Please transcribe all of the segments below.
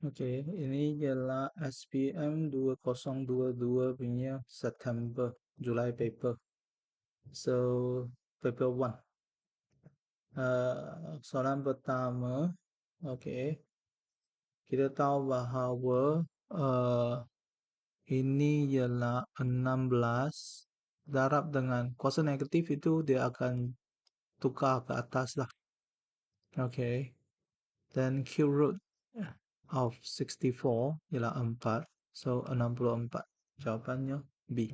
Oke, ini ialah SPM 2022 punya September, July paper. So, paper 1. Soalan pertama, oke, kita tahu bahawa ini ialah 16 darab dengan kuasa negatif itu dia akan tukar ke atas lah. Oke, then cube root of 64 ialah 4. So, 64. Jawapannya B.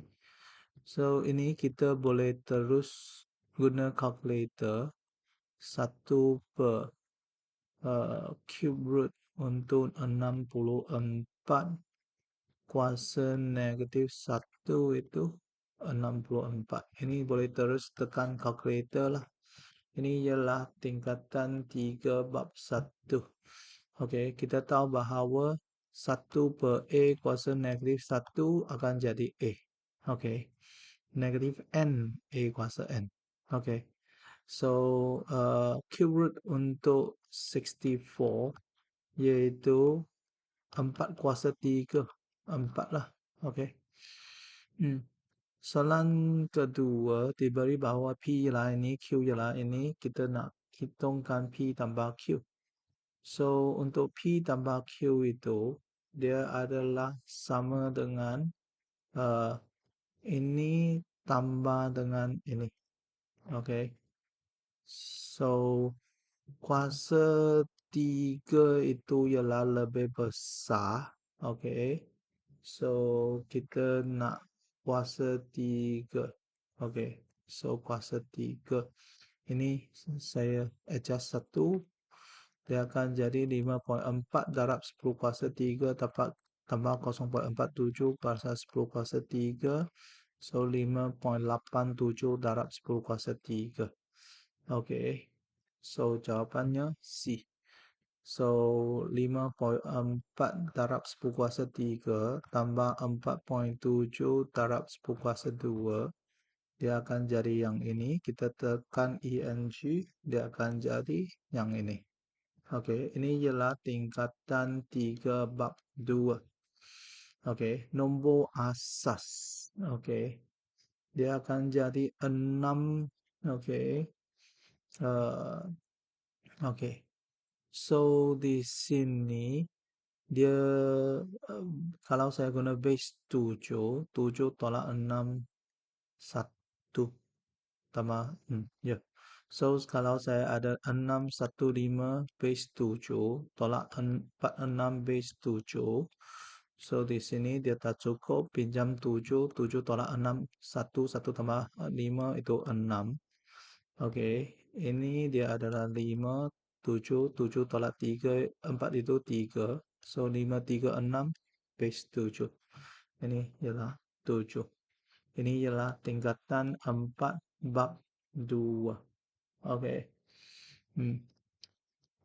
So, ini kita boleh terus guna calculator 1 per cube root untuk 64 kuasa negatif 1 itu 64. Ini boleh terus tekan calculator lah. Ini ialah tingkatan 3 bab 1. Okey, kita tahu bahawa 1 per A kuasa negatif 1 akan jadi A. Okey. Negatif N, A kuasa N. Okey. So, cube root untuk 64 iaitu 4 kuasa 3. 4 lah. Okey. Soalan kedua, diberi bahawa P ialah ini, Q ialah ini, kita nak hitungkan P tambah Q. So, untuk P tambah Q itu, dia adalah sama dengan ini tambah dengan ini. Okay. So, kuasa 3 itu ialah lebih besar. Okay. So, kita nak kuasa 3. Okay. So, kuasa 3. Ini saya adjust 1. Dia akan jadi 5.4 darab 10 kuasa 3 dapat tambah 0.47 kuasa 10 kuasa 3. So, 5.87 darab 10 kuasa 3. Okay. So, jawapannya C. So, 5.4 darab 10 kuasa 3 tambah 4.7 darab 10 kuasa 2. Dia akan jadi yang ini. Kita tekan ENG. Dia akan jadi yang ini. Okey, ini ialah tingkatan 3 bab 2. Okey, nombor asas. Okey. Dia akan jadi 6. Okey. Okey. So, di sini dia kalau saya guna base 7, 7 tolak 6, 1 tambah, ya. So, kalau saya ada 615 base 7 tolak 46 base 7. So, di sini dia tak cukup, pinjam 7, 7 tolak 6, 1, 1 tambah 5 itu 6. Okey, ini dia adalah 5, 7, 7 tolak 3, 4 itu 3. So, 5, 3, 6 base 7. Ini ialah 7. Ini ialah tingkatan 4 bab 2. Okey.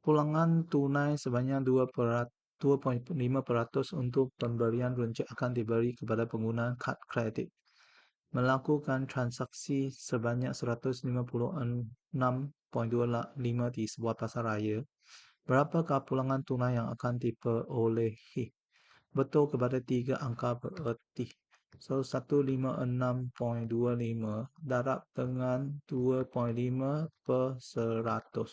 Pulangan tunai sebanyak 2.5% untuk pemberian runcit akan diberi kepada pengguna kad kredit. Melakukan transaksi sebanyak 156.25 di sebuah pasar raya. Berapakah pulangan tunai yang akan diperolehi? Betul kepada 3 angka bererti. So, 156.25 darab dengan 2.5 per 100.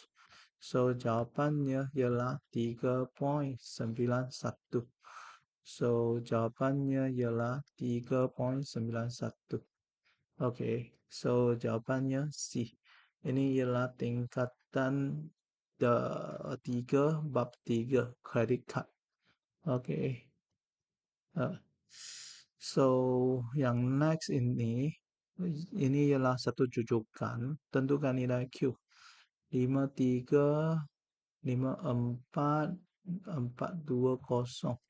So, jawapannya ialah 3.91. So, jawapannya ialah 3.91. Okey. So, jawapannya C. Ini ialah tingkatan 3 bab 3 credit card. Okey. So, yang next ini ialah satu jujukan. Tentukan nilai Q. 53, 54, 420.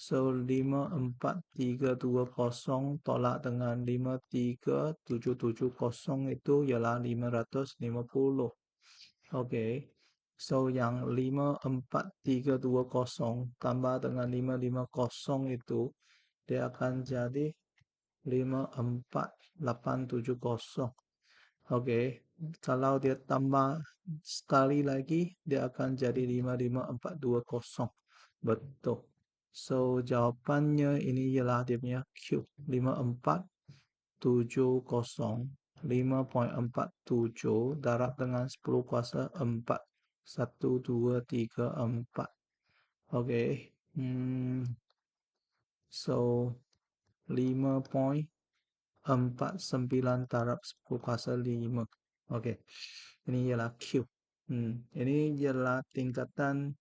So, 54320 tolak dengan 53770 itu ialah 550. Okey. So, yang 54320 tambah dengan 550 itu dia akan jadi 54870. Okey. Kalau dia tambah sekali lagi, dia akan jadi 55420. Betul. So, jawapannya ini ialah dia punya Q. 5470. 5,47 darab dengan 10 kuasa 4. 1, 2, 3, 4. Oke. So, 5,49 darab 10 kuasa 5. Oke. Ini ialah Q. Ini ialah tingkatan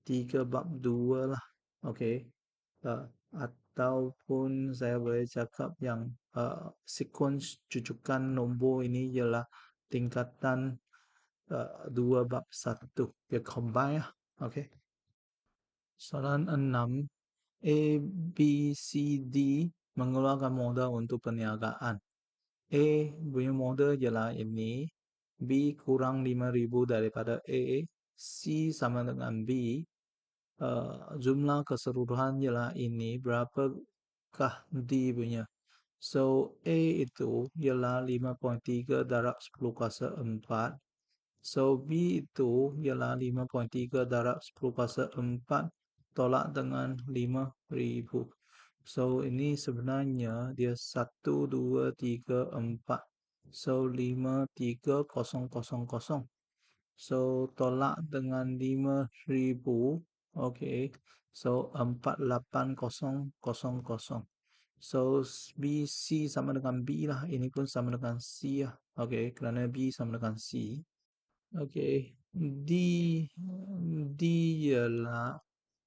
3 bab 2 lah. Oke. Ataupun saya boleh cakap yang sekuens jujukan nombor ini ialah tingkatan 2 bab 1. Dia combine lah. Oke. Soalan 6. A, B, C, D mengeluarkan modal untuk perniagaan. A punya modal ialah ini. B kurang 5,000 daripada A. C sama dengan B. Jumlah keseluruhan ialah ini. Berapakah D punya? So, A itu ialah 5,3 darab 10 kuasa 4. So, B itu ialah 5,3 darab 10 kuasa 4 tolak dengan 5,000. So, ini sebenarnya dia 1, 2, 3, 4. So, 5,3,0,0,0. So, tolak dengan 5,000. Okay. So, 48,000. So, B, C sama dengan B lah. Ini pun sama dengan C lah. Okay. Kerana B sama dengan C. Okay. D, D ialah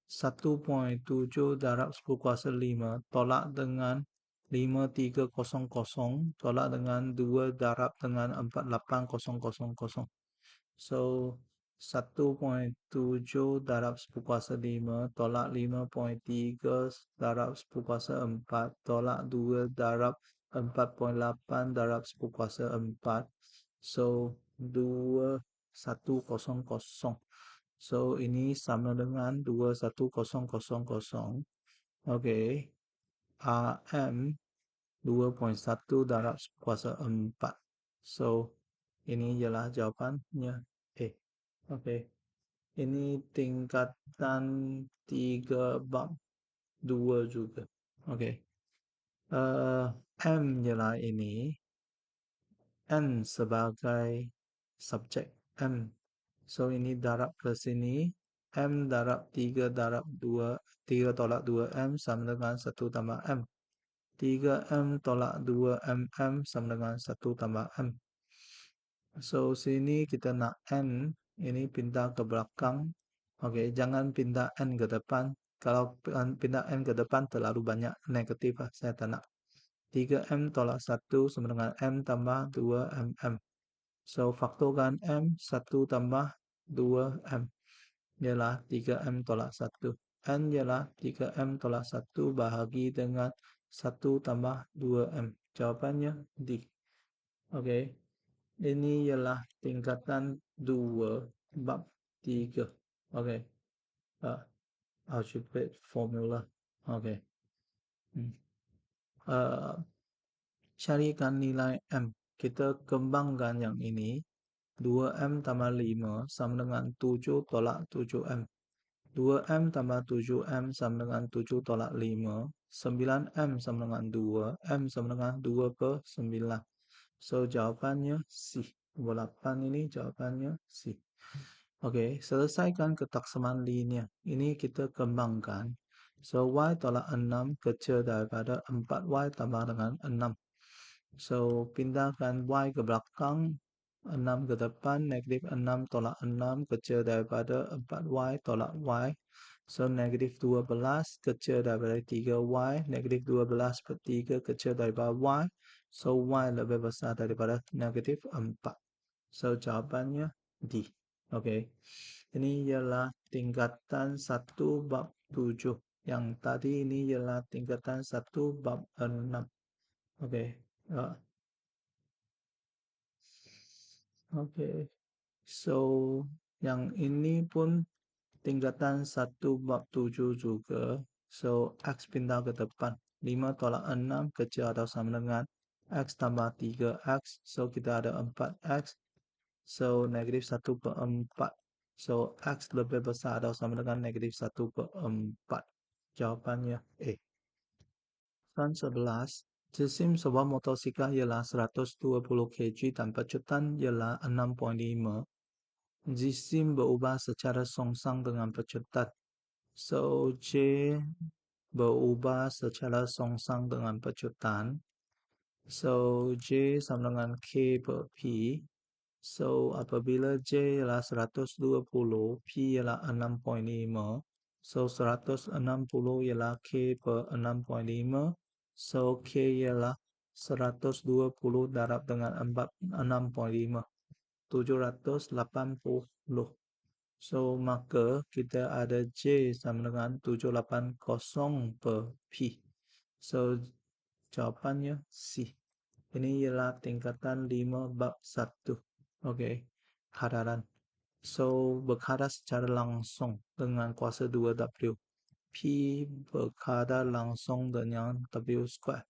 1,7 darab 10 kuasa 5 tolak dengan 5,3,0,0 tolak dengan 2 darab dengan 48,000. So, 1,7 darab 10 kuasa 5 tolak 5,3 darab 10 kuasa 4 tolak 2 darab 4,8 darab 10 kuasa 4. So, 2,1,0,0. So, ini sama dengan 2,1,0,0,0. Okey. RM 2,1 darab 10 kuasa 4. So, ini ialah jawapannya. Okey. Ini tingkatan 3 bab 2 juga. Okey. M ialah ini. N sebagai subjek M. So, ini darab ke sini. M darab 3 darab 2. 3 tolak 2M sama dengan 1 tambah M. 3M tolak 2MM sama dengan 1 tambah M. So, sini kita nak N. Ini pindah ke belakang. Okey, jangan pindah N ke depan. Kalau pindah N ke depan terlalu banyak negatif lah. Saya tak nak. 3M tolak 1 sama dengan M tambah 2MM. So, faktorkan M, 1 tambah 2M. Ialah 3M tolak 1. N ialah 3M tolak 1 bahagi dengan 1 tambah 2M. Jawapannya D. Okey. Ini ialah tingkatan 2 bab 3. Okey. Algebraic formula. Okey. Carikan nilai M. Kita kembangkan yang ini. 2M tambah 5 sama dengan 7 tolak 7M. 2M tambah 7M sama dengan 7 tolak 5. 9M sama dengan 2. M sama dengan 2 per 9. So, jawapannya C. Nombor 8 ini jawapannya C. Okey, selesaikan ketaksamaan linear. Ini kita kembangkan. So, Y tolak 6 kecil daripada 4Y tambah dengan 6. So, pindahkan Y ke belakang. 6 ke depan, negatif 6 tolak 6 kecil daripada 4Y tolak Y. So, negatif 12 kecil daripada 3Y, negatif 12 per 3 kecil daripada Y. So, Y lebih besar daripada negatif 4. So, jawapannya D. Okey. Ini ialah tingkatan 1 bab 7. Yang tadi ini ialah tingkatan 1 bab 6. Okey. Okey. So, yang ini pun tingkatan 1 bab 7 juga. So, X pindah ke depan. 5 tolak 6 kecil atau sama dengan X tambah 3X. So, kita ada 4X. So, negatif 1 per 4. So, X lebih besar atau sama dengan negatif 1/4. Jawapannya E. Soalan 11. Jisim sebuah motosikal ialah 120 kg dan pecutan ialah 6,5. Jisim berubah secara songsang dengan pecutan. So, J berubah secara songsang dengan pecutan. So, J sama dengan K per P. So, apabila J ialah 120, P ialah 6,5. So, 160 ialah K per 6,5. So, K ialah 120 darab dengan 6,5. 780. So, maka kita ada J sama dengan 780 per P. So, jawapannya C. Ini ialah tingkatan 5 bab 1. Okey, kadaran. So, berkadar secara langsung dengan kuasa 2W. P berkadar langsung dengan W square.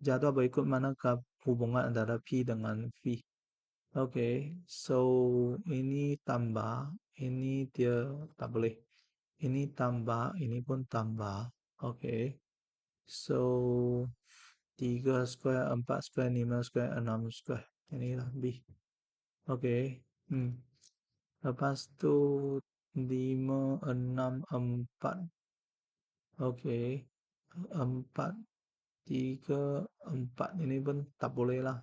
Jadual berikut manakah hubungan antara P dengan V? Okey, so ini tambah, ini dia tak boleh. Ini tambah, ini pun tambah. Okey. So, 3 square, 4 square, 5 square, 6 square. Inilah B. Okey. Lepas tu 5, 6, 4. Okey. 4, 3, 4. Ini pun tak boleh lah.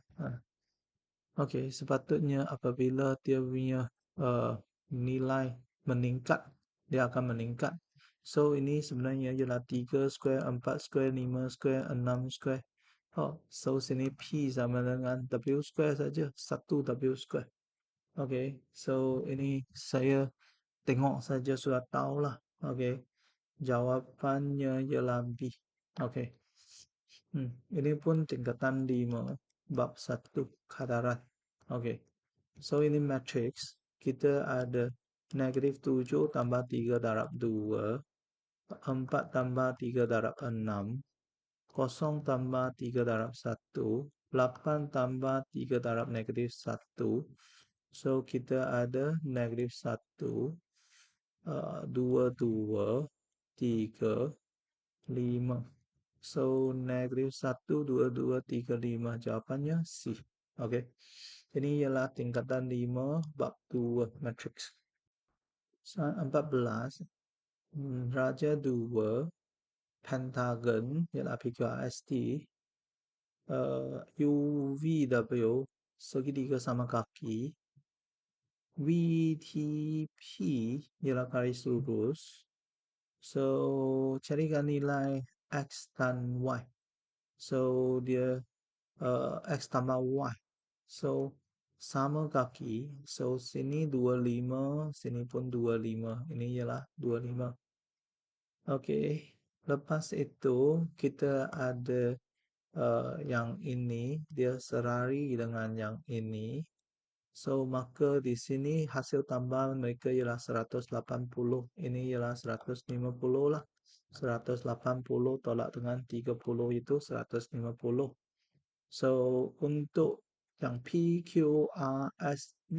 Okey, sepatutnya apabila dia punya nilai meningkat, dia akan meningkat. So, ini sebenarnya ialah 3 square, 4 square, 5 square, 6 square. Oh, so sini P sama dengan W square saja, 1W square. Okey, so ini saya tengok saja sudah tahulah. Okey, jawapannya ialah B. Okey. Ini pun tingkatan 5 bab 1 kadaran. Okey. So ini matrix. Kita ada negatif 7 tambah 3 darab 2, 4 tambah 3 darab 6, 0 tambah 3 darab 1, 8 tambah 3 darab negatif 1. So kita ada negatif 1, 2, 2, 3, 5. So, negatif 1, 2, 2, 3, 5. Jawapannya C. Okey. Ini ialah tingkatan 5 bab 2 matrix. Soalan 14. Raja 2 pentagon ialah PQRST. UVW segitiga sama kaki. VTP ialah garis lurus. So, carikan nilai X dan Y. So, dia X tambah Y. So, sama kaki. So, sini 25, sini pun 25. Ini ialah 25. Okey. Lepas itu, kita ada yang ini. Dia serari dengan yang ini. So, maka di sini hasil tambahan mereka ialah 180. Ini ialah 150 lah. 180 tolak dengan 30 itu 150. So, untuk yang PQRSV.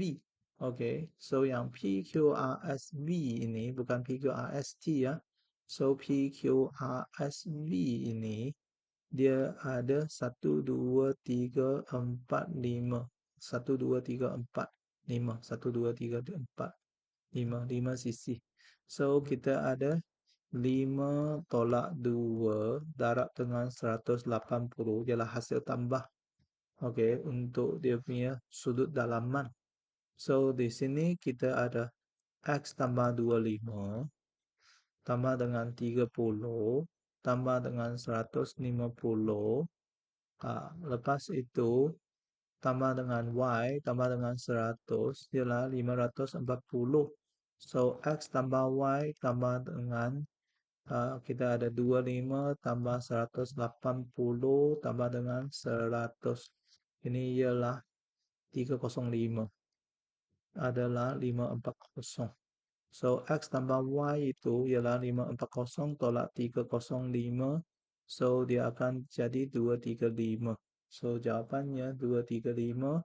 Okay. So, yang PQRSV ini bukan PQRST ya. So, PQRSV ini dia ada 1, 2, 3, 4, 5. 1, 2, 3, 4, 5. 1, 2, 3, 4, 5. 5 sisi. So, kita ada 5 tolak 2 darab dengan 180 ialah hasil tambah. Okey, untuk dia punya sudut dalaman. So, di sini kita ada X tambah 25 tambah dengan 30 tambah dengan 150. Lepas itu tambah dengan Y tambah dengan 100 ialah 540. So, X tambah Y tambah dengan kita ada 25 tambah 180 tambah dengan 100. Ini ialah 305 adalah 540. So, X tambah Y itu ialah 540 tolak 305. So, dia akan jadi 235. So, jawapannya 235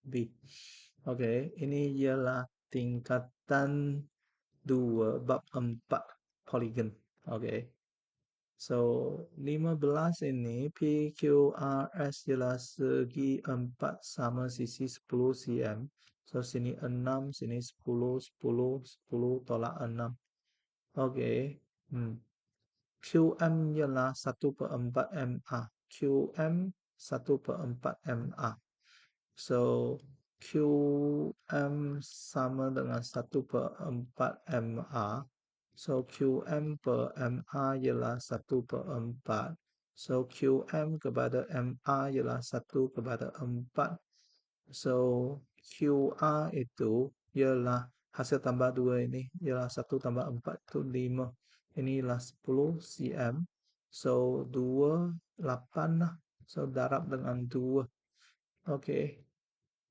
B. Okey, ini ialah tingkat tingkatan 2 bab 4 poligon. Okay. So 15 ini PQRS ialah segi 4 sama sisi 10 cm. So sini 6, sini 10, 10, 10 tolak 6. Okay. QM ialah 1/4 MA. QM 1/4 MA. So QM sama dengan 1/4 MA. So QM per MA ialah 1/4. So QM kepada MA ialah 1/4. So QR itu ialah hasil tambah 2 ini ialah 1 tambah 4 itu 5. Ini ialah 10 cm. So 2, 8 lah. So darab dengan 2. Okay.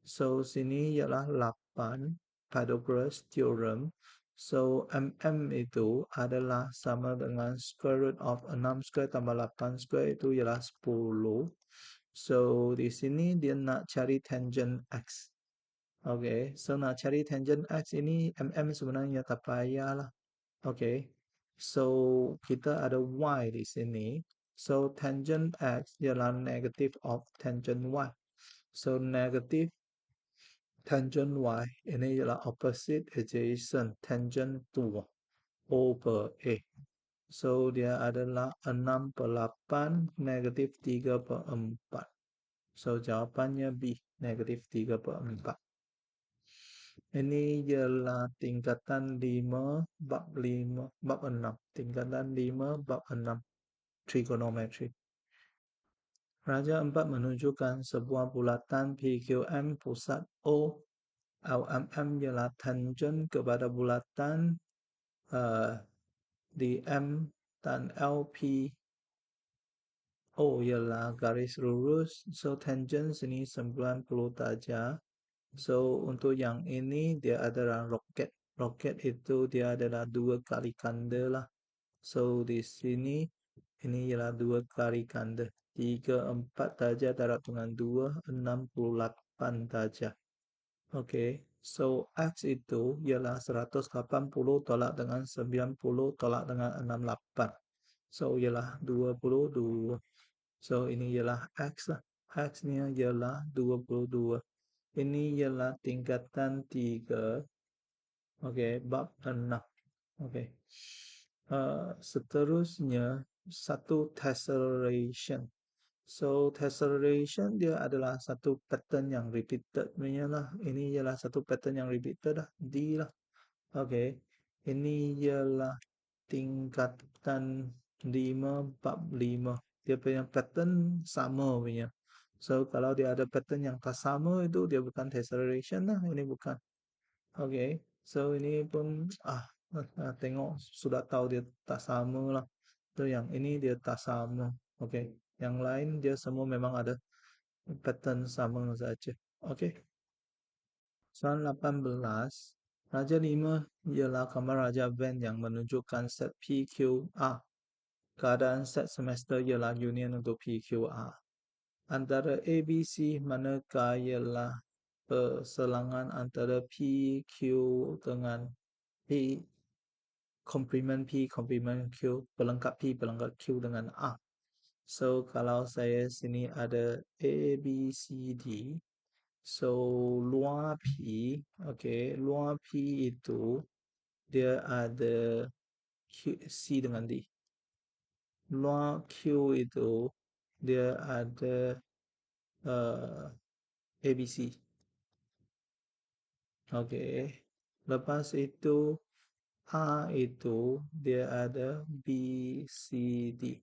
So sini ialah 8 Pythagoras theorem. So mm itu adalah sama dengan square root of 6 square tambah 8 square itu ialah 10. So di sini dia nak cari tangent x. Okay, so nak cari tangent x ini sebenarnya tak payah lah. Okay, so kita ada y di sini. So tangent x ialah negative of tangent y. So negative tangent y ini ialah opposite adjacent tangent 2 over A. So dia adalah 6/8 negatif 3/4. So jawapannya B, negatif 3/4. Ini ialah tingkatan 5 bab 5 bab 6. Tingkatan 5 bab 6 trigonometry. Raja 4 menunjukkan sebuah bulatan PQM pusat O. LMM ialah tangent kepada bulatan di M dan LP O ialah garis lurus. So tangent sini 90 darjah. So untuk yang ini dia adalah roket. Roket itu dia adalah 2 kali kanda lah. So di sini ini ialah 2 kali kanda. 34 darjah darab dengan 2, 68 darjah. Okay, so X itu ialah 180 tolak dengan 90 tolak dengan 68. So ialah 22. So ini ialah X lah. X-nya ialah 22. Ini ialah tingkatan 3. Okay, bab 6. Okay. Seterusnya, satu tessellation. So tessellation dia adalah satu pattern yang repeated punya lah. Ini ialah satu pattern yang repeated lah. D lah. Okay. Ini ialah tingkatan 5 bab 5. Dia punya pattern sama punya. So kalau dia ada pattern yang tak sama itu dia bukan tessellation lah. Ini bukan. Okay. So ini pun tengok sudah tahu dia tak sama lah. So yang ini dia tak sama. Okay. Yang lain dia semua memang ada pattern sama saja. Okay. Soalan 18. Raja 5 ialah gambar Raja Venn yang menunjukkan set PQR. Keadaan set semester ialah union untuk PQR. Antara ABC manakah ialah perselangan antara PQ dengan P, komplement P, komplement Q, pelengkap P, pelengkap Q dengan A. So, kalau saya sini ada A, B, C, D. So, luar P, okay, luar P itu dia ada Q, C dengan D. Luar Q itu dia ada A, B, C. Okay. Lepas itu A itu dia ada B, C, D.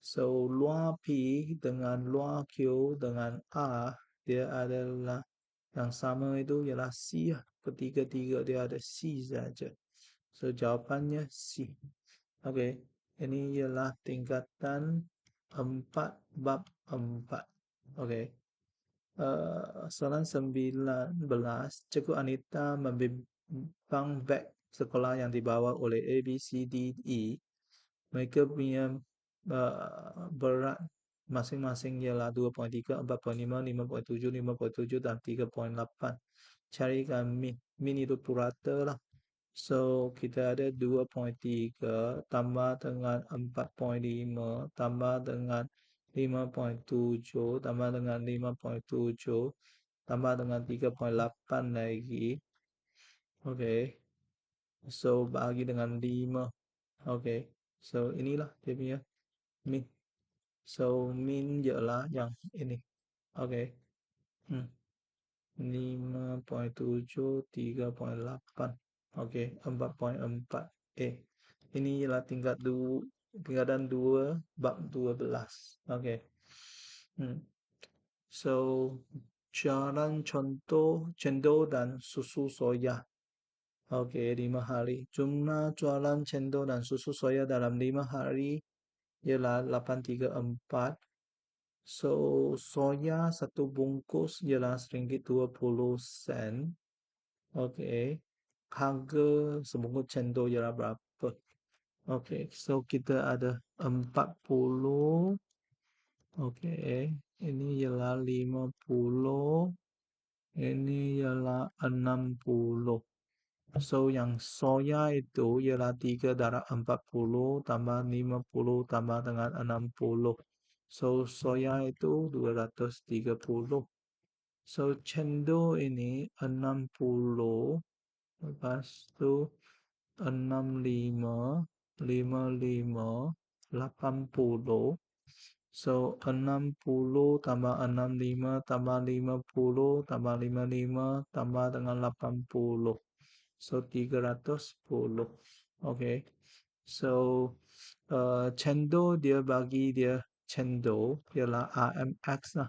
So, luar P dengan luar Q dengan A, dia adalah yang sama itu ialah C. Ketiga-tiga dia ada C saja. So, jawapannya C. Okay. Ini ialah tingkatan 4 bab 4. Okay. Soalan 19. Cikgu Anita membimbang beg sekolah yang dibawa oleh A, B, C, D, E. Mereka punya berat masing-masing ialah 2.3, 4.5, 5.7, 5.7 dan 3.8. Carikan min. Min itu purata lah. So, kita ada 2,3 tambah dengan 4,5 tambah dengan 5,7 tambah dengan 5,7 tambah dengan 3,8 lagi. Oke. So, bagi dengan 5. Oke. So, inilah dia punya min. So, min ialah yang ini. Oke. Hmm. 5,7, 3,8. Oke, 4,4. Ini ialah tingkatan 2 bab 12. Oke. Hmm. So, jalan contoh cendol dan susu soya. Oke, 5 hari. Jumlah jualan cendol dan susu soya dalam 5 hari ialah 834. So, soya satu bungkus ialah RM1.20. Oke. Harga sebungkus cendol ialah berapa? Oke, so kita ada 40. Oke, ini ialah 50. Ini ialah 60. So, yang soya itu ialah 3 darab 40 tambah 50 tambah dengan 60. So, soya itu 230. So, cendol ini 60. Lepas tu 65, 55, 80. So, 60 tambah 65 tambah 50 tambah 55 tambah dengan 80. So, 310. Okay. So, cendol dia bagi dia cendol ialah RMX lah.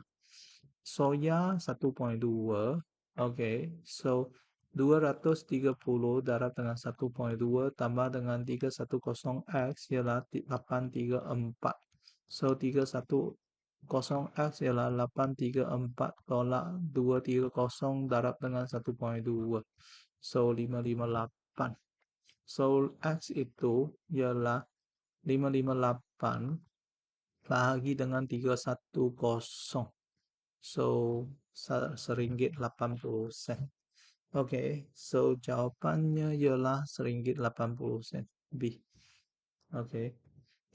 Soya 1,2. Okay. So, 230 darab dengan 1,2 tambah dengan 310X ialah 834. So, 310X ialah 834 tolak 230 darab dengan 1,2. So, 558. So, X itu ialah 558 bahagi dengan 310. So, RM1.80. Oke, so jawapannya ialah RM1.80. B. Oke.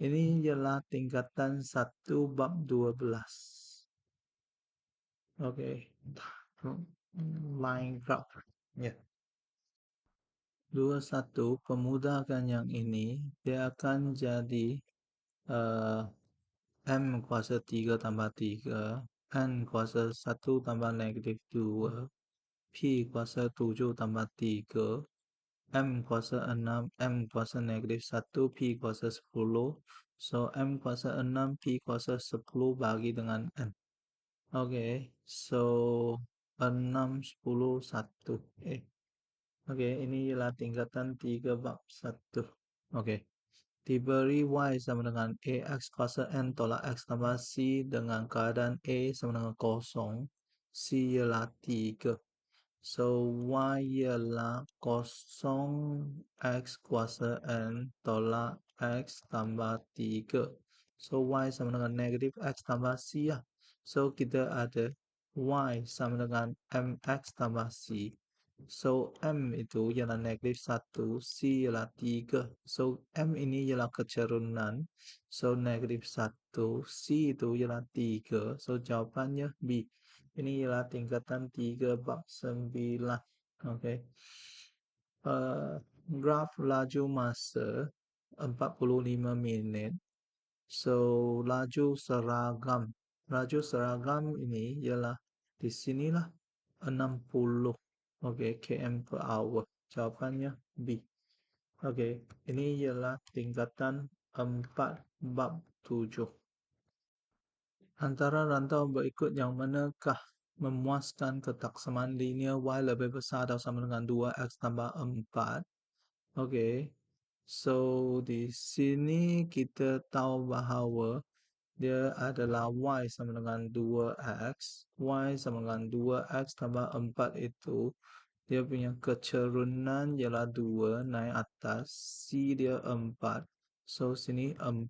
Ini ialah tingkatan 1 bab 12. Oke. Line graph. Ya. 21 pemudahkan yang ini, dia akan jadi eh, M kuasa 3 tambah 3, N kuasa 1 tambah negatif 2, P kuasa 7 tambah 3, M kuasa 6, M kuasa negatif 1, P kuasa 10. So, M kuasa 6, P kuasa 10 bagi dengan N. Oke, so 6, 10, 1. Oke, ini ialah tingkatan 3 bab 1. Oke, diberi Y sama dengan AX kuasa N tolak X tambah C dengan keadaan A sama dengan 0, C ialah 3. So, Y ialah 0 X kuasa N tolak X tambah 3. So, Y sama dengan negatif X tambah C ya. So, kita ada Y sama dengan MX tambah C. So, M itu ialah negatif 1, C ialah 3. So, M ini ialah keturunan. So, negatif 1, C itu ialah 3. So, jawapannya B. Ini ialah tingkatan 3 bab 9. Oke. Graf laju masa 45 minit. So, laju seragam. Laju seragam ini ialah di sinilah 60. Oke, km per hour. Jawapannya B. Oke, ini ialah tingkatan 4 bab 7. Antara rantau berikut yang manakah memuaskan ketaksamaan linear Y lebih besar atau sama dengan 2X tambah 4? Okey. So, di sini kita tahu bahawa dia adalah Y sama dengan 2X. Y sama dengan 2X tambah 4 itu dia punya keturunan ialah 2 naik atas. C dia 4. So, sini 4.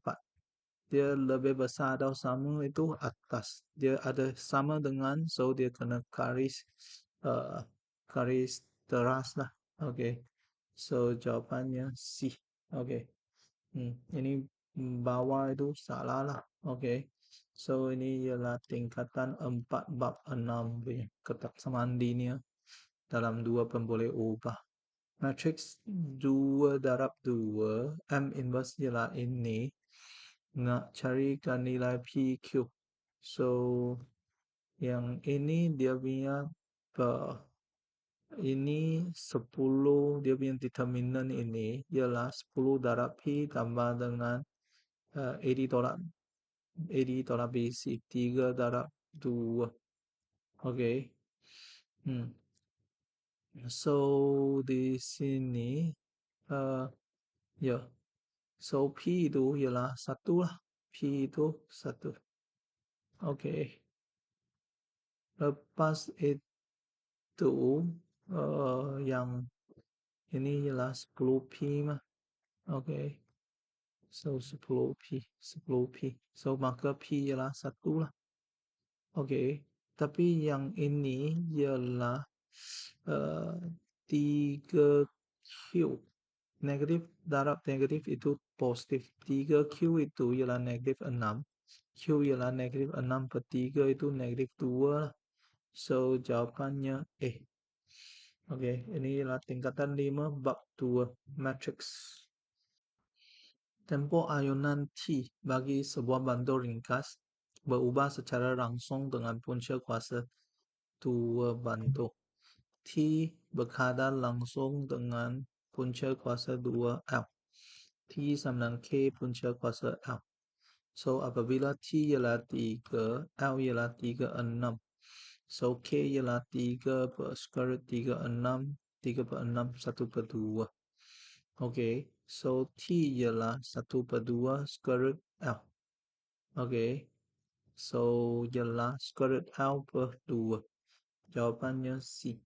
Dia lebih besar atau sama itu atas. Dia ada sama dengan, so dia kena garis garis teras lah. Okay. So jawapannya C. Oke. Ini bawah itu salah lah. Oke. So ini ialah tingkatan 4 bab 6 punya ketaksamaan linear dalam dua pemboleh ubah. Matrix 2 darab 2 M inverse ialah ini. Nak carikan nilai PQ. So yang ini dia punya ini 10, dia punya determinan ini ialah 10 darab P tambah dengan 80 tolak 80 tolak basic 3 darab 2. Okay. So di sini ya. So P itu ialah 1 lah. P itu 1. Okay. Lepas itu yang ini ialah 10 P mah. Okay. So 10 P. 10 P. So maka P ialah 1 lah. Okay. Tapi yang ini ialah 3Q. Negatif darab negatif itu positif. 3Q itu ialah negatif 6. Q ialah negatif 6 per 3 itu negatif 2 lah. So jawapannya Oke, ini ialah tingkatan 5 bab 2 matrix. Tempo ayunan T bagi sebuah bantul ringkas berubah secara langsung dengan punca kuasa 2 bantul. T berkadar langsung dengan punca kuasa 2 L. T sama dengan K punca kuasa L. So apabila T ialah 3, L ialah 36. So K ialah 3 per square root 36, 3 per 6, 1 per 2. Okay, so T ialah 1 per 2 square root L. Okay, so ialah square root L per 2. Jawapannya C.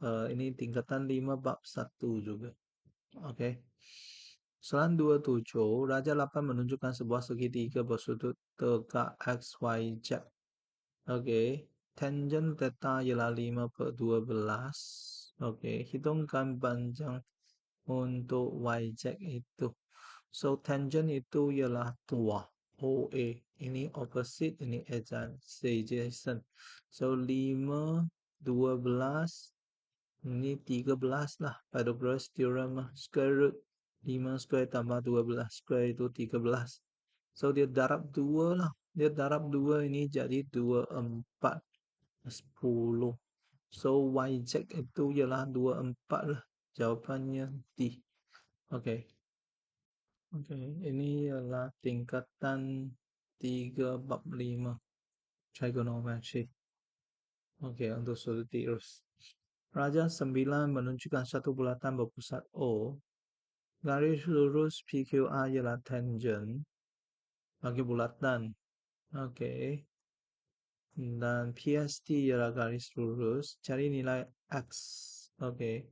Ini tingkatan 5 bab 1 juga. Okay. Soalan 27, Raja 8 menunjukkan sebuah segitiga bersudut tegak X, Y, Z. Okey, tangent theta ialah 5 per 12. Okey, hitungkan panjang untuk YZ itu. So, tangent itu ialah tuah, OA. Ini opposite, ini adjacent. So, 5, 12, ini 13 lah. Pythagoras theorem lah. Square root 5 square tambah 12 square itu 13. So, dia darab 2 lah. Dia darab 2 ini jadi 24, 10. So, YZ itu ialah 24 lah. Jawapannya D. Okey. Okey, ini ialah tingkatan 3 bab 5 trigonometry. Okey, untuk sudut tirus. Raja 9 menunjukkan satu bulatan berpusat O. Garis lurus PQR ialah tangent bagi bulatan. Okey. Dan PST ialah garis lurus. Cari nilai X. Okey.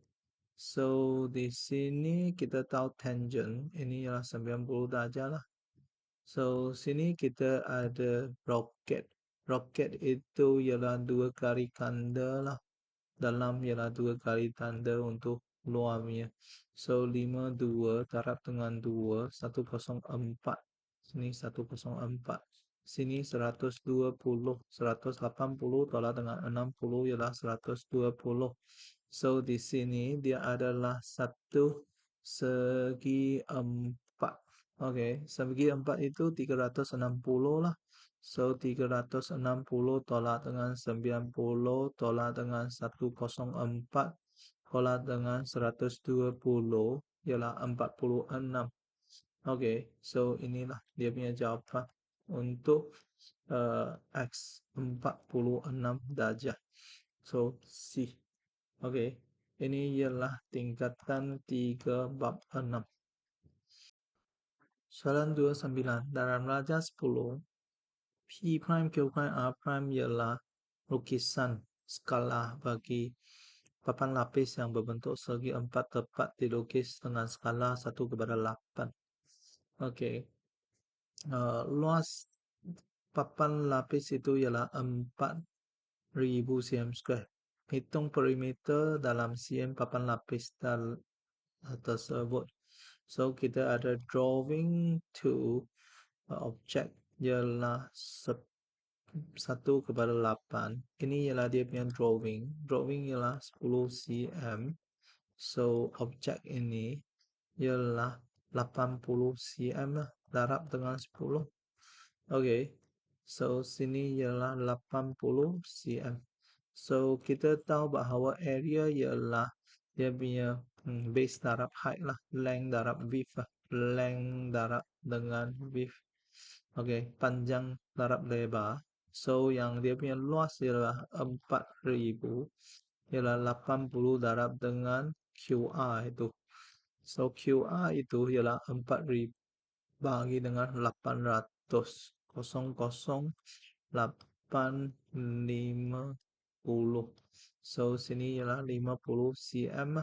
So, di sini kita tahu tangent. Ini ialah 90 darjah lah. So, sini kita ada roket. Roket itu ialah 2 kali ganda lah. Dalam ialah 2 kali tanda untuk luarnya. So, 52 darab dengan 2, 104. Sini 104. Sini 120. 180 tolak dengan 60 ialah 120. So, di sini dia adalah 1 segi 4. Oke, segi 4 itu 360 lah. So, 360 tolak dengan 90 tolak dengan 104 tolak dengan 120 ialah 46. Oke, so inilah dia punya jawapan untuk X 46 darjah. So, C. Oke, ini ialah tingkatan 3 bab 6. Soalan 29. Dalam Raja 10, P prime, Q prime, R prime ialah lukisan skala bagi papan lapis yang berbentuk segi 4 tepat dilukis dengan skala 1/8. Okey. Luas papan lapis itu ialah 4,000 cm². Hitung perimeter dalam cm papan lapis tersebut. So kita ada drawing to object ialah 1/8. Ini ialah dia punya drawing. Drawing ialah 10 cm. So objek ini ialah 80 cm lah, darab dengan 10. Okay, so sini ialah 80 cm. So kita tahu bahawa area ialah dia punya base darab height lah, length darab width lah, length darab dengan width. Okay, panjang darab lebar. So yang dia punya luas ialah 4000, ialah 80 darab dengan QR itu. So QR itu ialah 4000 bagi dengan 800. 0,850. So sini ialah 50 cm.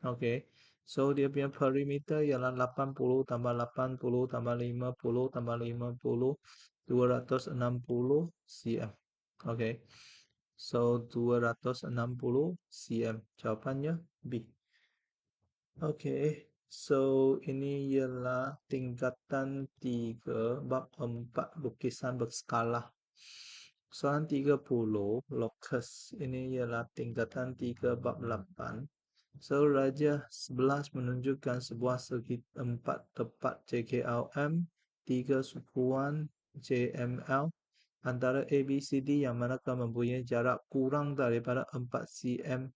Okay. So dia punya perimeter ialah 80 tambah 80 tambah 50 tambah 50, 260 cm. Okay. So 260 cm. Jawapannya B. Okay. So ini ialah tingkatan 3 bab 4 lukisan berskala. Soalan 30 locus. Ini ialah tingkatan 3 bab 8. So Raja 11 menunjukkan sebuah segi 4 tepat JKLM, 3 sukuan JML antara ABCD yang manakah mempunyai jarak kurang daripada 4 cm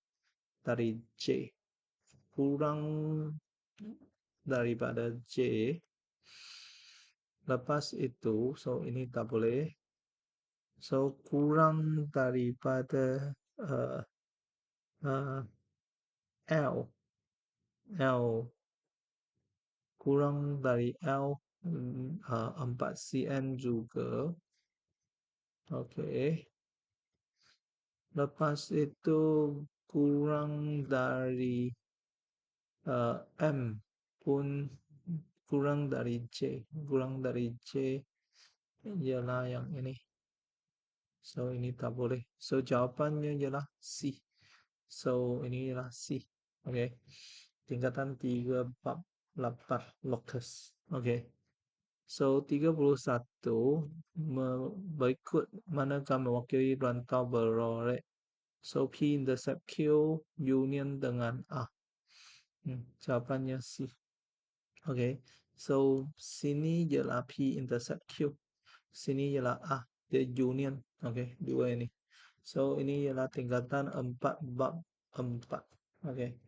dari J. Kurang daripada J. Lepas itu, so ini tak boleh. So kurang daripada uh, L. L kurang dari L 4 cm juga. Okey. Lepas itu kurang dari M pun kurang dari J. Kurang dari J ialah yang ini. So ini tak boleh. So jawapannya ialah C. So ini ialah C. Okay. Tingkatan 3 bab 8 locus. Okay. So 31 berikut manakah mewakili rantau berorek. So P intercept Q union dengan A. Jawapannya C. Okay. So sini ialah P intercept Q. Sini ialah A. Dia union. Okay. Dua ini. So ini ialah tingkatan 4 bab 4. Okay.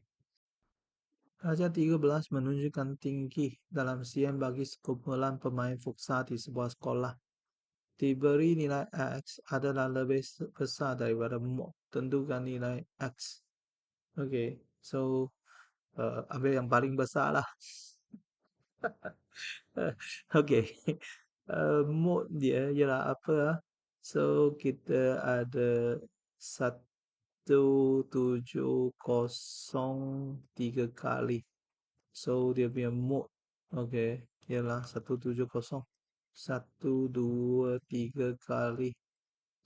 Raja 13 menunjukkan tinggi dalam cm bagi sekumpulan pemain futsal di sebuah sekolah. Diberi nilai X adalah lebih besar daripada mod. Tentukan nilai X. Okay. So ambil yang paling besar lah. Okay. Mod dia ialah apa? So kita ada 1703 kali. So dia punya mod, okay, ialah 170. 123 kali.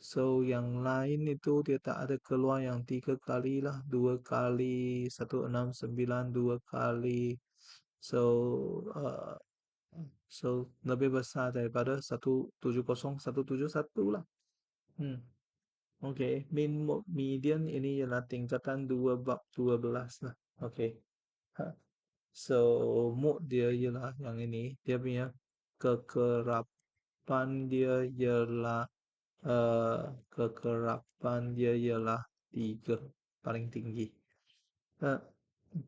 So yang lain itu dia tak ada keluar yang 3 kali lah, 2 kali, 169 2 kali. So so lebih besar daripada 170 171 lah. Okay, median ini ialah tingkatan 2 bab 12 lah. Okay. So mod dia ialah yang ini. Dia punya kekerapan dia ialah kekerapan dia ialah 3 paling tinggi.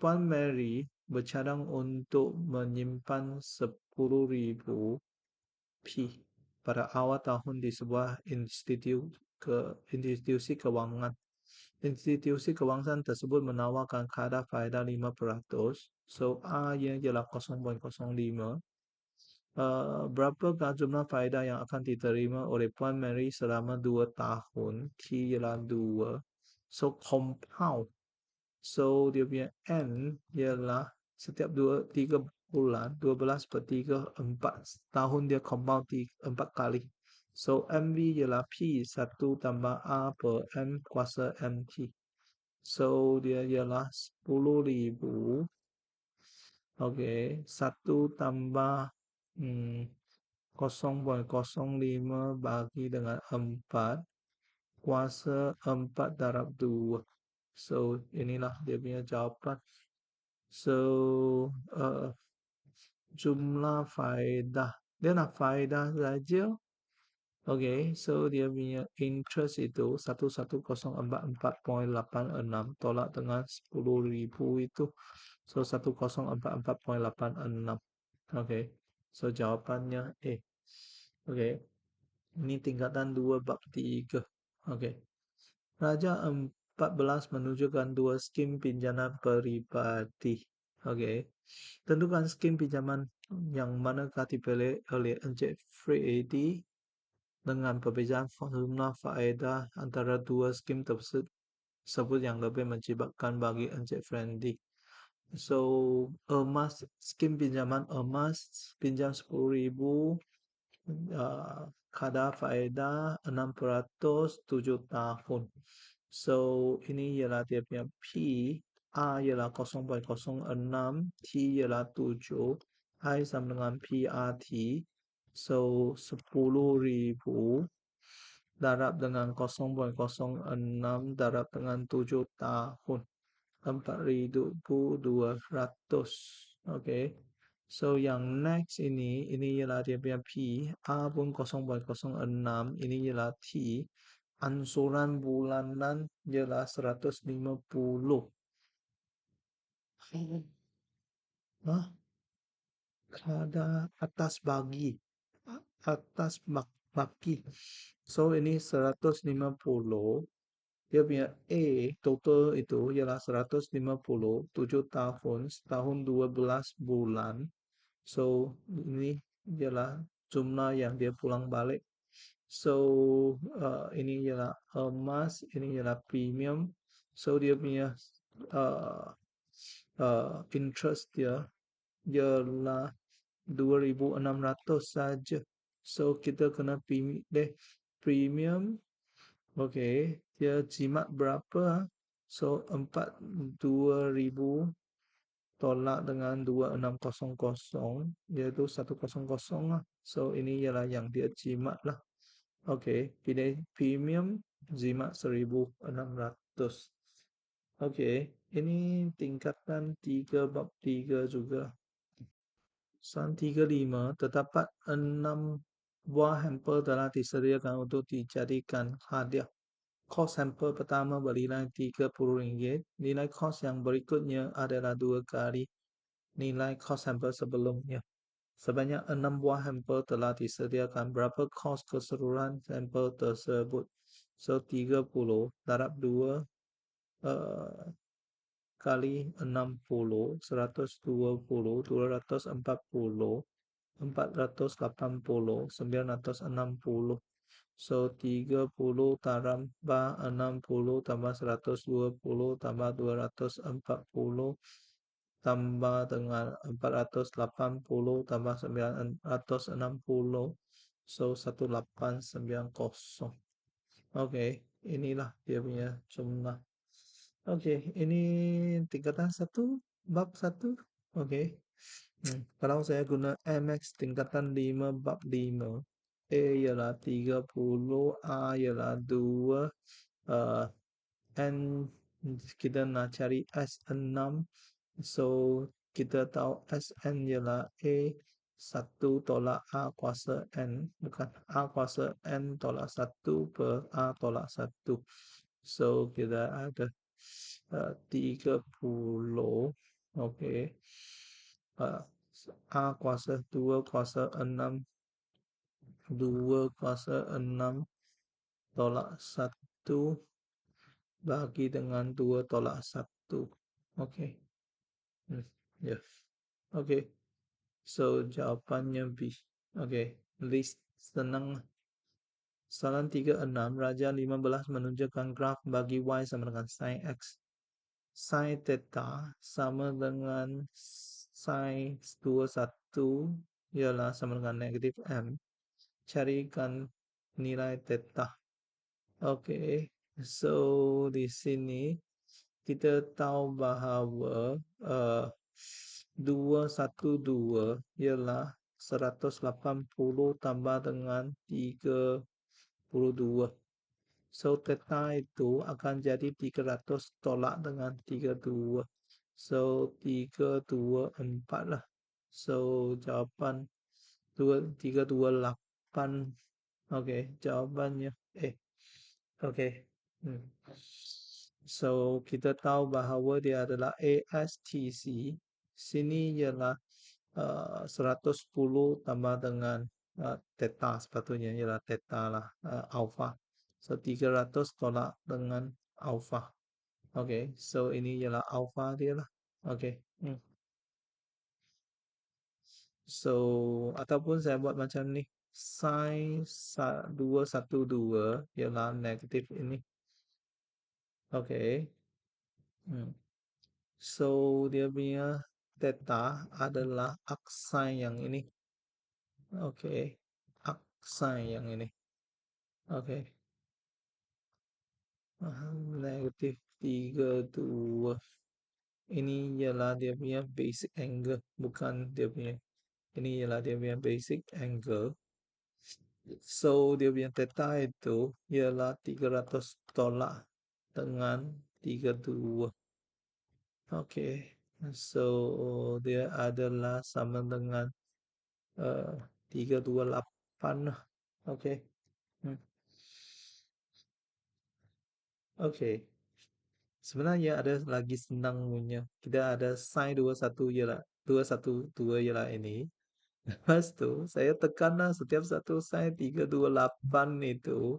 Puan Mary bercadang untuk menyimpan 10,000 P pada awal tahun di sebuah institusi kewangan. Institusi kewangan tersebut menawarkan kadar faedah 5%. So A-nya ialah 0.05. Berapakah jumlah faedah yang akan diterima oleh Puan Mary selama 2 tahun? T ialah 2. So compound. So dia punya N ialah setiap 3 bulan, 12/3, 4 tahun dia compound 4 kali. So MV ialah P 1 tambah A per M kuasa MT. So dia ialah 10,000 Oke, 1 tambah 0,05 bagi dengan 4 kuasa 4 darab 2. So, inilah dia punya jawapan. So, jumlah faedah. Dia nak faedah saja. Okay, so dia punya interest itu 1104.86 tolak dengan 10,000 itu. So, 1044.86. Okay, so jawapannya A. Okay, ini tingkatan 2 bab 3. Okay. Raja 14 menunjukkan dua skim pinjaman peribadi. Okey. Tentukan skim pinjaman yang manakah dipilih oleh Encik Freddy dengan perbezaan jumlah faedah antara dua skim tersebut yang lebih menjimatkan bagi Encik Freddy. So, emas, skim pinjaman emas, pinjam 10,000, kadar faedah 6% 7 tahun. So, ini ialah dia punya P, A ialah 0,06, T ialah 7, I sama dengan PRT. So, 10,000 darab dengan 0,06 darab dengan 7 tahun. 4,200. Okay. So, yang next ini ialah dia punya P. A pun 0,06. Ini ialah T. Ansuran bulanan ialah 150. Hah? Kadar atas bagi. Atas baki. So, ini 150. Dia punya A total itu ialah 150, 7 tahun, setahun 12 bulan. So, ini ialah jumlah yang dia pulang balik. So, ini ialah emas, ini ialah premium. So, dia punya uh, interest dia ialah 2,600 saja. So, kita kena pilih premium. Okey, dia jimat berapa? So, 2,000 tolak dengan 2,600, iaitu 100 lah. So, ini ialah yang dia jimat lah. Okey, pilih premium, jimat 1,600. Okey, ini tingkatan 3 bab 3 juga. Soalan 35, terdapat 6 buah hamper telah disediakan untuk dijadikan hadiah. Kos hamper pertama bernilai RM30. Nilai kos yang berikutnya adalah 2 kali nilai kos hamper sebelumnya. Sebanyak 6 buah hamper telah disediakan. Berapa kos keseluruhan hamper tersebut? So, 30 darab 2 kali 60, 120, 240, 480, 960. So, 30 tambah 60 tambah 120 tambah 240 tambah dengan 480 tambah 960. So, 1890. Okey, inilah dia punya jumlah. Okey, ini tingkatan 1, bab 1. Okey. Kalau saya guna MX tingkatan 5 bab 5. A ialah 30, A ialah 2, N kita nak cari S6. So, kita tahu Sn ialah A 1 tolak A kuasa N. Bukan, A kuasa N tolak 1 per A tolak 1. So, kita ada 30. Okey. A kuasa 2 kuasa 6. 2 kuasa 6 tolak 1 bagi dengan 2 tolak 1. Okey. Ya. Okey. So, jawapannya B. Okey. List senang. Soalan 36. Raja 15 menunjukkan graf bagi Y sama dengan sin X. Sin theta sama dengan sin 21 ialah sama dengan negatif M. Carikan nilai theta. Okey. So, di sini kita tahu bahawa 212 ialah 180 tambah dengan 32. So, theta itu akan jadi 300 tolak dengan 32. So, 324 lah. So, jawapan 328. Oke, jawabannya. Oke. Hmm. So, kita tahu bahawa dia adalah ASTC. Sini ialah 110 tambah dengan theta, sepatutnya ialah theta lah, alpha. So, 300 tolak dengan alpha. Okay, so ini ialah alpha dia lah. Okay. So, ataupun saya buat macam ni. Sin 212 ialah negatif ini. Okay. So, dia punya theta adalah aksin yang ini. Okay. Aksin yang ini. Okay. Negatif 32. Ini ialah dia punya basic angle. Bukan dia punya. Ini ialah dia punya basic angle. So, dia punya theta itu ialah 300 tolak dengan 32. Okay. So, dia adalah sama dengan 328 lah. Okay. Okay. Sebenarnya ada lagi senang punya. Kita ada sin 21 ialah 212 ialah ini. Lepas tu saya tekanlah setiap satu sin 328 itu.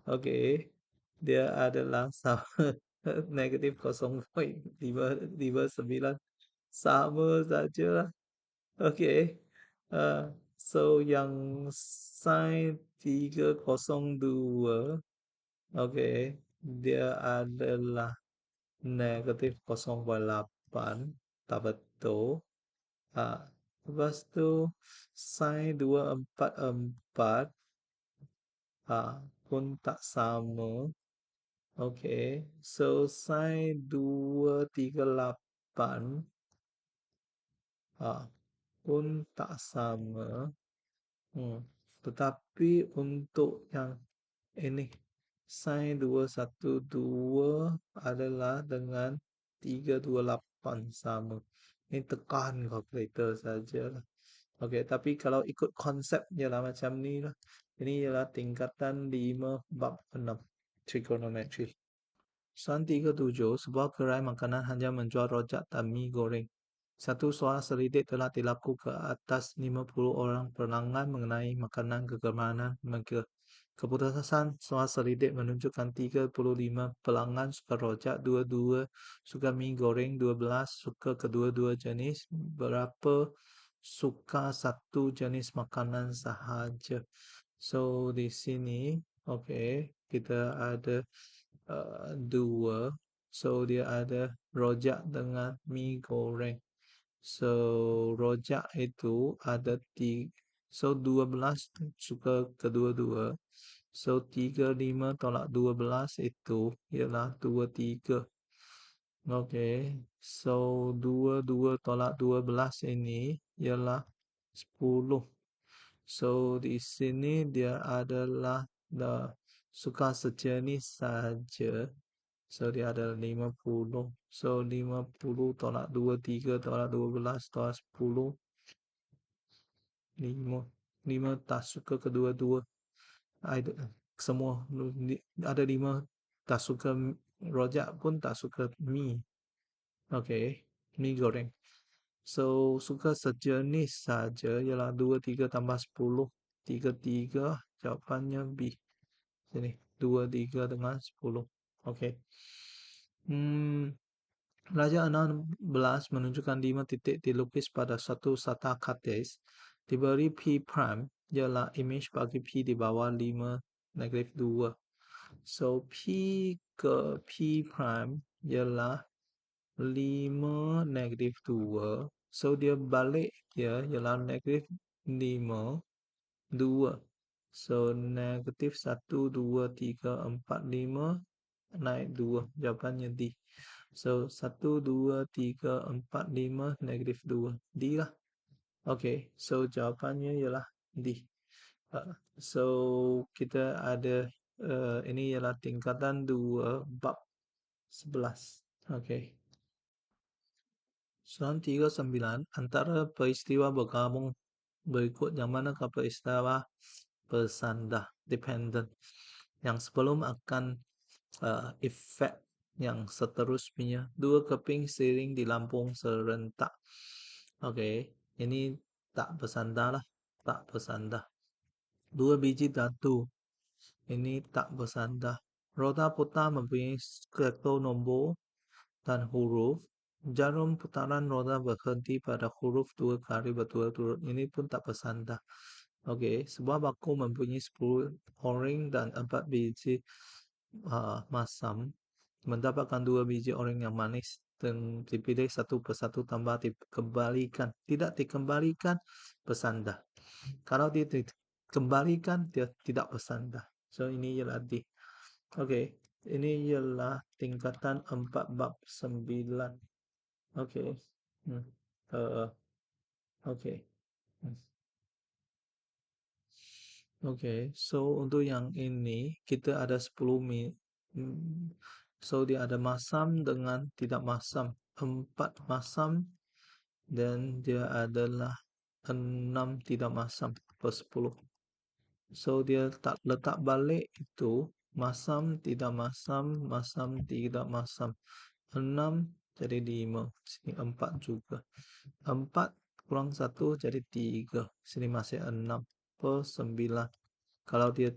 Okey. Dia adalah sama negatif 0.559. Sama sajalah. Okey. So yang sin 302, okey, dia adalah negatif 0.8, tak betul. Lepas tu sin 244 pun tak sama. Okey. So sin 238 pun tak sama. Tetapi untuk yang ini sin 212 adalah dengan 328 sama. Ini tekan kalkulator sajalah. Okey, tapi kalau ikut konsep ialah macam ni lah. Ini ialah tingkatan 5 bab 6 trigonometry. Soalan 37, sebuah gerai makanan hanya menjual rojak dan mi goreng. Satu soal selidik telah dilaku ke atas 50 orang pelanggan mengenai makanan kegemaran mereka. Keputusan soal selidik menunjukkan 35 pelanggan suka rojak, 22 suka mi goreng, 12 suka kedua-dua jenis, berapa suka satu jenis makanan sahaja. So, di sini, kita ada dua. So, dia ada rojak dengan mi goreng. So, rojak itu ada tiga. So, 12 suka kedua-dua. So, 35 tolak 12 itu ialah 23. Okey. So, 22 tolak 12 ini ialah 10. So, di sini dia adalah suka sejenis saja. So, dia ada 50. So, 50 tolak 23 tolak 12 tolak 10. 5. 5 tak suka kedua-dua. Semua. Ada 5 tak suka rojak pun tak suka mi. Okey. Mi goreng. So, suka sejenis saja ialah 23 tambah 10. 33. Jawapannya B. Sini. 23 dengan 10. Okey. Raja 16 menunjukkan 5 titik dilukis pada satu sata kartes. Diberi P prime ialah imej bagi P di bawah 5 negatif 2. So, P ke P prime ialah 5 negatif 2. So, dia balik dia ialah negatif 5, 2. So, negatif 1, 2, 3, 4, 5, naik 2. Jawapannya D. So, 1, 2, 3, 4, 5, -2. D lah. Okay, so jawapannya ialah D. So, kita ada ini ialah tingkatan 2 bab 11. Okay. Soalan 39, antara peristiwa bergabung berikut yang manakah peristiwa bersanda dependent yang sebelum akan efek yang seterusnya dua keping seiring di Lampung serentak. Okey, ini tak bersandar lah, tak bersandar. Dua biji batu, ini tak bersandar. Roda putar mempunyai kereta nombor dan huruf. Jarum putaran roda berhenti pada huruf dua kali berturut-turut. Ini pun tak bersandar. Okey, sebuah bako mempunyai 10 o-ring dan 4 biji masam. Mendapatkan 2 biji o-ring yang manis dan dipilih satu persatu tanpa dikembalikan. Tidak dikembalikan, bersandar. Kalau dia dikembalikan, dia tidak bersandar. So, ini ialah D. Okey, ini ialah tingkatan 4 bab 9. Okey. Hmm. Uh, Okey. Hmm. Okey, so untuk yang ini kita ada 10 so dia ada masam dengan tidak masam. 4 masam dan dia adalah 6 tidak masam per 10. So dia tak letak balik itu masam, tidak masam, masam, tidak masam. 6 jadi 5. Sini 4 juga. 4 kurang 1 jadi 3. Sini masih 6 per 9. Kalau dia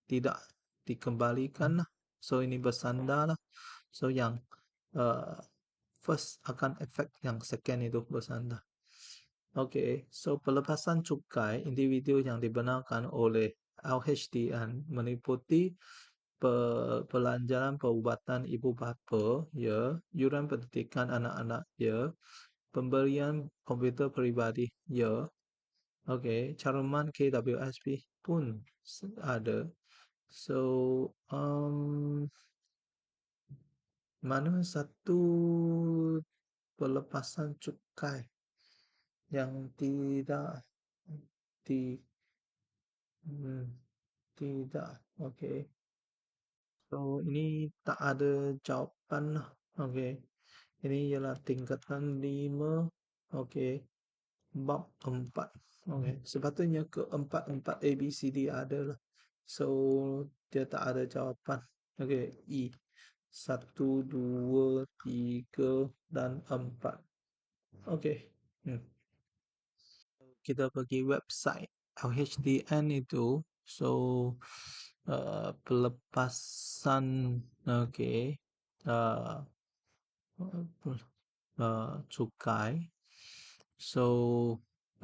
tidak dikembalikan lah. So ini bersandar lah. So yang uh, first akan efek yang second itu bersandar. Okey, so pelepasan cukai individu yang dibenarkan oleh LHDN meliputi belanjaran perubatan ibu bapa, ya, yuran pendidikan anak-anak, ya, pemberian komputer peribadi, ya. Okey, caruman KWSP pun ada. So, mana satu pelepasan cukai yang di hmm, tidak. Okey. So, ini tak ada jawapan lah. Okey. Ini ialah tingkatan 5. Okey. Bab 4. Okey. Sepatutnya keempat-empat A, B, C, D ada lah. So, dia tak ada jawapan. Okey. E. 1, 2, 3 dan 4. Okey. Hmm. Kita pergi website LHDN itu. So, pelepasan, okey, uh, cukai. So,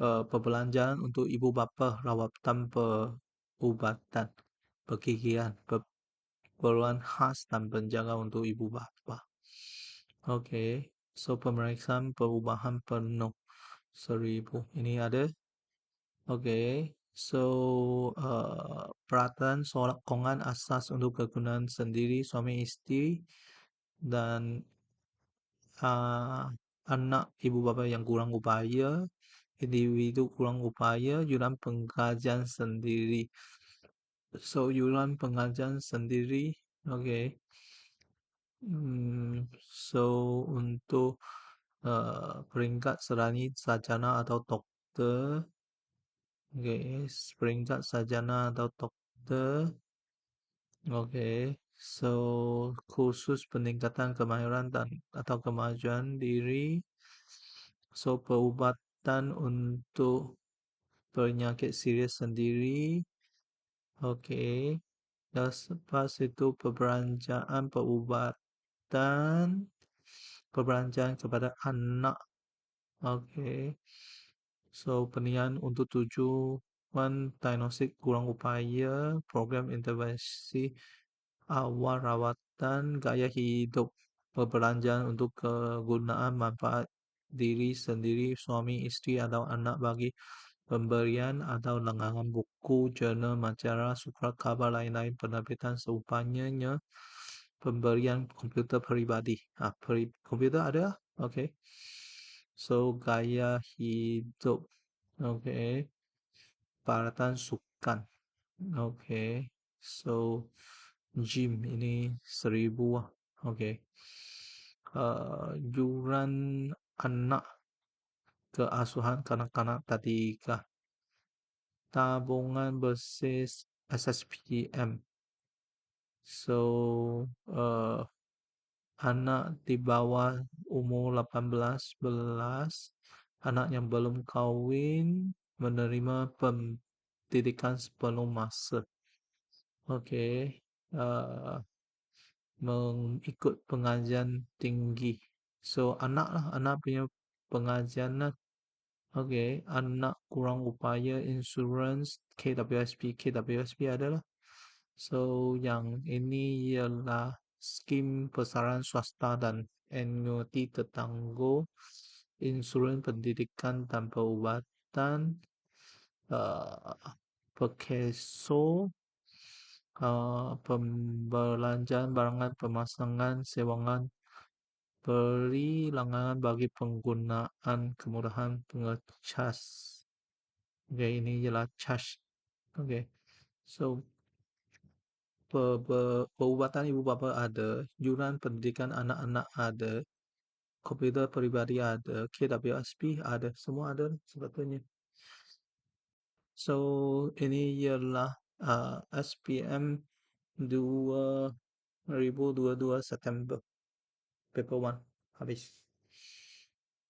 perbelanjaan untuk ibu bapa rawatan perubatan, pergigian, keperluan khas dan penjaga untuk ibu bapa. Okey, so pemeriksaan perubahan penuh 1,000. Ini ada. Okey, so peralatan sokongan asas untuk kegunaan sendiri suami isteri dan anak ibu bapa yang kurang upaya, individu kurang upaya, yuran pengkajian sendiri. So yuran pengkajian sendiri, okey. So untuk peringkat serani sarjana atau doktor, okey, peringkat sarjana atau doktor, okey. So khusus peningkatan kemahiran dan atau kemajuan diri. So perubatan untuk penyakit serius sendiri, okey. Lepas itu perbelanjaan kepada anak, okey. So penian untuk tujuan diagnostik kurang upaya, program intervensi awal rawatan gaya hidup, perbelanjaan untuk kegunaan manfaat diri sendiri, suami, isteri atau anak bagi pemberian atau langganan buku, jurnal, majalah, surat khabar lain-lain penerbitan seumpamanya pemberian komputer pribadi. Komputer ada, oke. So gaya hidup, oke. Peralatan sukan, oke. So gym ini 1.000, oke. Yuran anak ke asuhan kanak-kanak tadi kah? Tabungan basis SSPM. So, anak di bawah umur 18, anak yang belum kawin menerima pendidikan sepenuh masa. Oke, uh, mengikut pengajian tinggi. So, anak lah, anak punya pengajian lah. Oke, anak kurang upaya insurans KWSP adalah. So, yang ini ialah skim besaran swasta dan annuity tetanggo, insurans pendidikan dan perubatan, uh, pekeso, pembelanjaan barangan pemasangan sewangan beri langganan bagi penggunaan kemudahan pengecas. Oke, ini ialah charge. Oke, so perubatan ibu bapa ada, yuran pendidikan anak-anak ada, komputer pribadi ada, KWSP ada, semua ada sebetulnya. So ini ialah SPM 2022 September paper 1 habis.